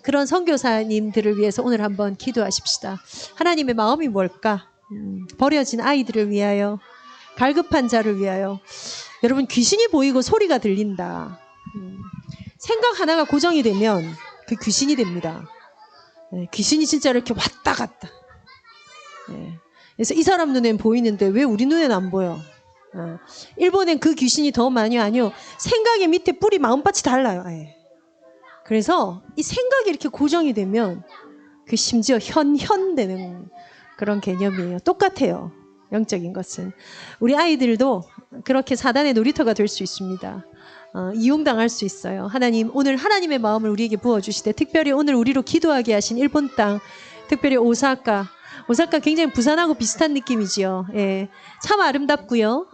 그런 선교사님들을 위해서 오늘 한번 기도하십시다. 하나님의 마음이 뭘까? 버려진 아이들을 위하여, 갈급한 자를 위하여. 여러분, 귀신이 보이고 소리가 들린다. 생각 하나가 고정이 되면 그 귀신이 됩니다. 귀신이 진짜 이렇게 왔다 갔다. 그래서 이 사람 눈엔 보이는데 왜 우리 눈엔 안 보여? 일본엔 그 귀신이 더 많이 아니요. 생각의 밑에 뿌리 마음밭이 달라요. 아예. 그래서 이 생각이 이렇게 고정이 되면 그 심지어 현현되는 그런 개념이에요. 똑같아요. 영적인 것은. 우리 아이들도 그렇게 사단의 놀이터가 될 수 있습니다. 이용당할 수 있어요. 하나님, 오늘 하나님의 마음을 우리에게 부어주시되 특별히 오늘 우리로 기도하게 하신 일본 땅, 특별히 오사카 굉장히 부산하고 비슷한 느낌이지요. 예, 참 아름답고요.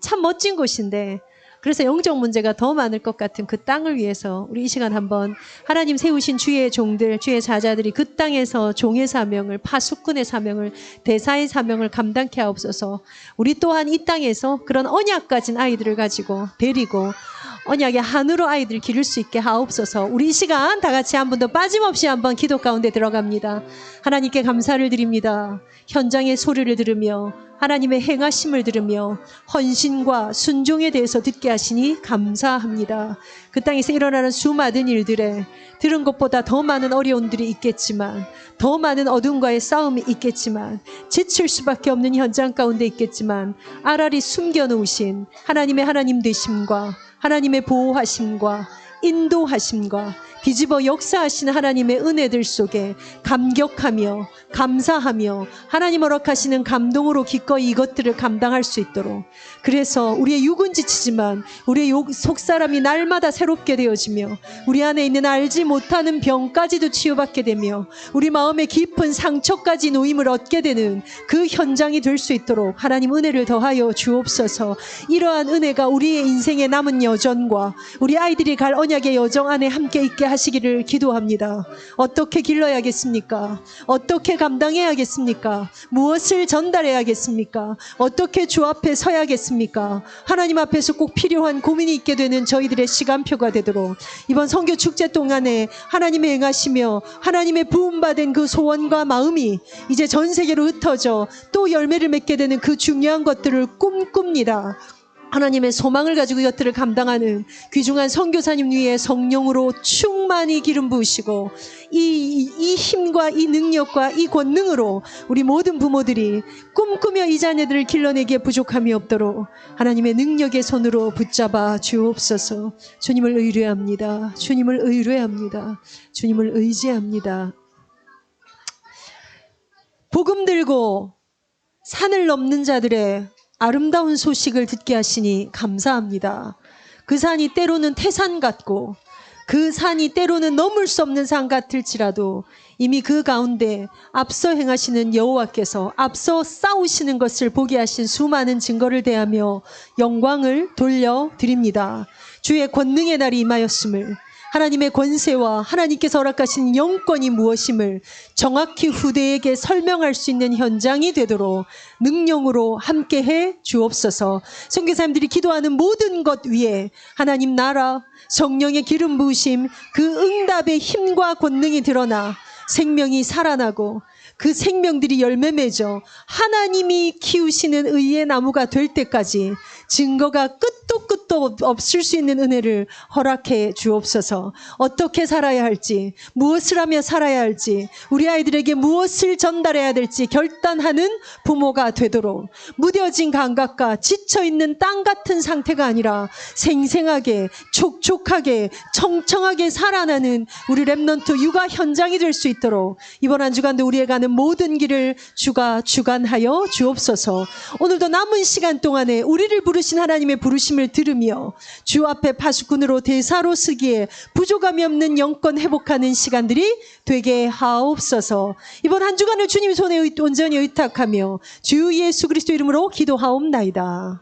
참 멋진 곳인데 그래서 영적 문제가 더 많을 것 같은 그 땅을 위해서 우리 이 시간 한번 하나님 세우신 주의 종들, 주의 사자들이 그 땅에서 종의 사명을, 파수꾼의 사명을, 대사의 사명을 감당케 하옵소서. 우리 또한 이 땅에서 그런 언약 가진 아이들을 가지고 데리고 언약의 한으로 아이들 기를 수 있게 하옵소서. 우리 이 시간 다 같이 한 번 더 빠짐없이 한번 기도 가운데 들어갑니다. 하나님께 감사를 드립니다. 현장의 소리를 들으며 하나님의 행하심을 들으며 헌신과 순종에 대해서 듣게 하시니 감사합니다. 그 땅에서 일어나는 수많은 일들에 들은 것보다 더 많은 어려움들이 있겠지만, 더 많은 어둠과의 싸움이 있겠지만, 지칠 수밖에 없는 현장 가운데 있겠지만 알알이 숨겨놓으신 하나님의 하나님 되심과 하나님의 보호하심과 인도하심과 뒤집어 역사하시는 하나님의 은혜들 속에 감격하며 감사하며 하나님 허락하시는 감동으로 기꺼이 이것들을 감당할 수 있도록, 그래서 우리의 육은 지치지만 우리의 속사람이 날마다 새롭게 되어지며 우리 안에 있는 알지 못하는 병까지도 치유받게 되며 우리 마음의 깊은 상처까지 노임을 얻게 되는 그 현장이 될 수 있도록 하나님 은혜를 더하여 주옵소서. 이러한 은혜가 우리의 인생의 남은 여정과 우리 아이들이 갈 언약의 여정 안에 함께 있게 하시기를 기도합니다. 어떻게 길러야겠습니까? 어떻게 감당해야겠습니까? 무엇을 전달해야겠습니까? 어떻게 주 앞에 서야겠습니까? 하나님 앞에서 꼭 필요한 고민이 있게 되는 저희들의 시간표가 되도록 이번 선교 축제 동안에 하나님의 행하시며 하나님의 부음받은 그 소원과 마음이 이제 전 세계로 흩어져 또 열매를 맺게 되는 그 중요한 것들을 꿈꿉니다. 하나님의 소망을 가지고 이것들을 감당하는 귀중한 선교사님 위에 성령으로 충만히 기름 부으시고 이 힘과 이 능력과 이 권능으로 우리 모든 부모들이 꿈꾸며 이 자녀들을 길러내기에 부족함이 없도록 하나님의 능력의 손으로 붙잡아 주옵소서. 주님을 의뢰합니다. 주님을 의뢰합니다. 주님을 의지합니다. 복음 들고 산을 넘는 자들의 아름다운 소식을 듣게 하시니 감사합니다. 그 산이 때로는 태산 같고 그 산이 때로는 넘을 수 없는 산 같을지라도 이미 그 가운데 앞서 행하시는 여호와께서 앞서 싸우시는 것을 보게 하신 수많은 증거를 대하며 영광을 돌려드립니다. 주의 권능의 날이 임하였음을, 하나님의 권세와 하나님께서 허락하신 영권이 무엇임을 정확히 후대에게 설명할 수 있는 현장이 되도록 능력으로 함께해 주옵소서. 선교사님들이 기도하는 모든 것 위에 하나님 나라, 성령의 기름 부으심, 그 응답의 힘과 권능이 드러나 생명이 살아나고 그 생명들이 열매 맺어 하나님이 키우시는 의의 나무가 될 때까지 증거가 끝도 없을 수 있는 은혜를 허락해 주옵소서. 어떻게 살아야 할지, 무엇을 하며 살아야 할지, 우리 아이들에게 무엇을 전달해야 될지 결단하는 부모가 되도록 무뎌진 감각과 지쳐있는 땅 같은 상태가 아니라 생생하게 촉촉하게 청청하게 살아나는 우리 렘넌트 육아 현장이 될 수 있도록 이번 한 주간도 우리의 가는 모든 길을 주가 주관하여 주옵소서. 오늘도 남은 시간 동안에 우리를 부르신 하나님의 부르심을 들으며 주 앞에 파수꾼으로 대사로 쓰기에 부족함이 없는 영권 회복하는 시간들이 되게 하옵소서. 이번 한 주간을 주님 손에 온전히 의탁하며 주 예수 그리스도 이름으로 기도하옵나이다.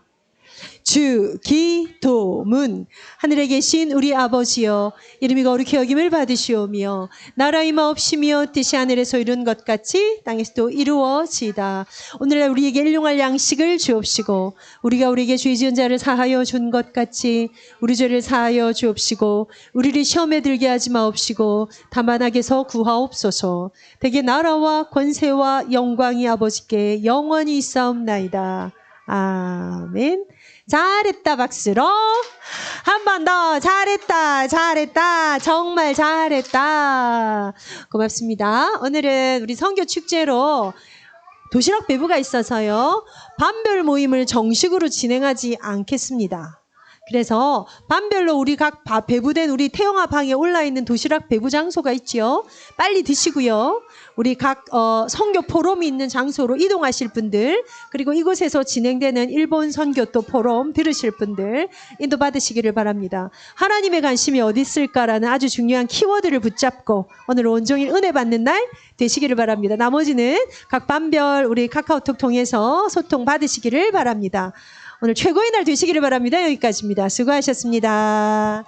주 기도문. 하늘에 계신 우리 아버지여, 이름이 거룩히 여김을 받으시오며 나라의 마옵시며 뜻이 하늘에서 이룬 것 같이 땅에서도 이루어지이다. 오늘날 우리에게 일용할 양식을 주옵시고 우리가 우리에게 죄 지은 자를 사하여 준 것 같이 우리 죄를 사하여 주옵시고 우리를 시험에 들게 하지 마옵시고 다만 악에서 구하옵소서. 대개 나라와 권세와 영광이 아버지께 영원히 있사옵나이다. 아멘. 잘했다. 박수로 한 번 더. 잘했다. 정말 잘했다. 고맙습니다. 오늘은 우리 선교 축제로 도시락 배부가 있어서요, 반별 모임을 정식으로 진행하지 않겠습니다. 그래서 반별로 우리 각 배부된 우리 태영아 방에 올라있는 도시락 배부 장소가 있지요. 빨리 드시고요. 우리 각 선교 포럼이 있는 장소로 이동하실 분들, 그리고 이곳에서 진행되는 일본 선교 또 포럼 들으실 분들 인도받으시기를 바랍니다. 하나님의 관심이 어디 있을까라는 아주 중요한 키워드를 붙잡고 오늘 온종일 은혜 받는 날 되시기를 바랍니다. 나머지는 각 반별 우리 카카오톡 통해서 소통 받으시기를 바랍니다. 오늘 최고의 날 되시기를 바랍니다. 여기까지입니다. 수고하셨습니다.